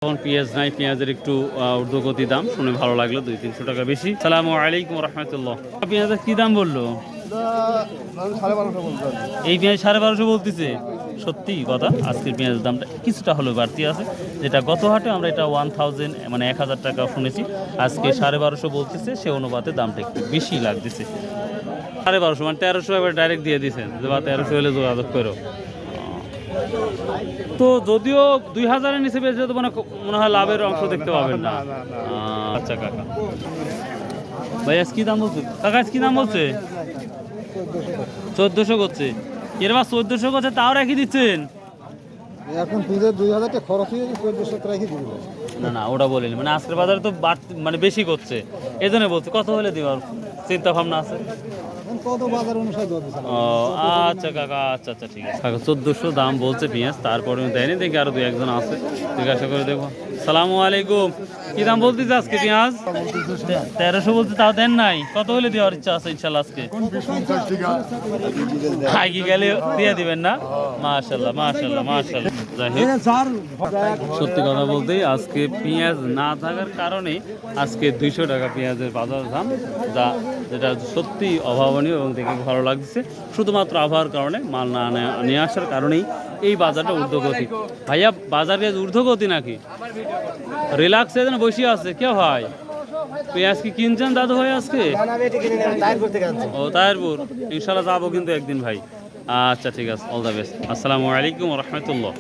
এখন পেঁয়াজ নাই, পেঁয়াজের একটু ঊর্ধ্বগতি দাম শুনে ভালো লাগলো, 200-300 টাকা বেশি। আসসালামু আলাইকুম রহমতুল্লাহ। পেঁয়াজের কি দাম বললো? এই পেঁয়াজ 1250 বলতেছে। সত্যি কথা, আজকের পেঁয়াজের দামটা কিছুটা হলেও বাড়তি আছে, যেটা গত হাটে আমরা এটা 1000 মানে 1000 টাকা শুনেছি, আজকে 1250 বলতেছে, সে অনুপাতে দামটা একটু বেশি লাগতেছে। 1250 মানে 1300 এবার ডাইরেক্ট দিয়ে দিয়েছেন যে বা 1300 হলে যোগাযোগ করো। তো যদিও 2000-এর নিচে বেশি তো মনে হয় লাভের অংশ দেখতে পাবেন না। আচ্ছা কাকা, ভাই আজ কি দাম বলছে কাকা? আজ কি দাম বলছে? 1400 করছে। এর বা 1400 করছে, তাও রেখে দিচ্ছেন? এখন দুধের 2000 টাকা খরচ হয়ে 1400 টাকা রেখে দিব। না না, ওটা বলিনি, মানে আজকের বাজারে তো মানে বেশি করছে, এই জন্য বলছে। কত হলে দিবার চিন্তা ভাবনা আছে? কত বাজার অনুসারে দর দিছে। ও আচ্ছা কাকা, আচ্ছা আচ্ছা ঠিক আছে কাকা। 1400 দাম বলছে পেঁয়াজ, তারপরে দেয়নি, দেখি আরো 2-1 জন আছে, জিজ্ঞাসা করে দেখবো। সালামু আলাইকুম, কি দাম বলতেছে আজকে পেঁয়াজ? 1300 বলতে, তাও দেন নাই? কত হলে দেওয়ার ইচ্ছা আছে ইনশাল্লাহ আজকে? আগে গেলে দিয়ে দিবেন না? মাশাল্লাহ মাশাল্লাহ মাশাল্লাহ। যাই হোক, সত্যি কথা বলতে আজকে পেঁয়াজ না থাকার কারণে আজকে 200 টাকা পেঁয়াজের বাজার দাম, যেটা সত্যি অভাবনীয় এবং দেখে ভালো লাগছে। শুধুমাত্র আবহাওয়ার কারণে, মাল না নিয়ে আসার কারণেই এই বাজারটা ঊর্ধ্বগতি। ভাইয়া বাজার পেঁয়াজ ঊর্ধ্বগতি নাকি রিল্যাক্সে যেন বসে আছে কে ভাই? পেঁয়াজ কি কিনছেন দাদু ভাই আজকে? ও তাহেরপুর, ইনশাল্লাহ যাবো কিন্তু একদিন ভাই। আচ্ছা ঠিক আছে, অল দ্য বেস্ট। আসসালামু আলাইকুম রহমতুল্লাহ।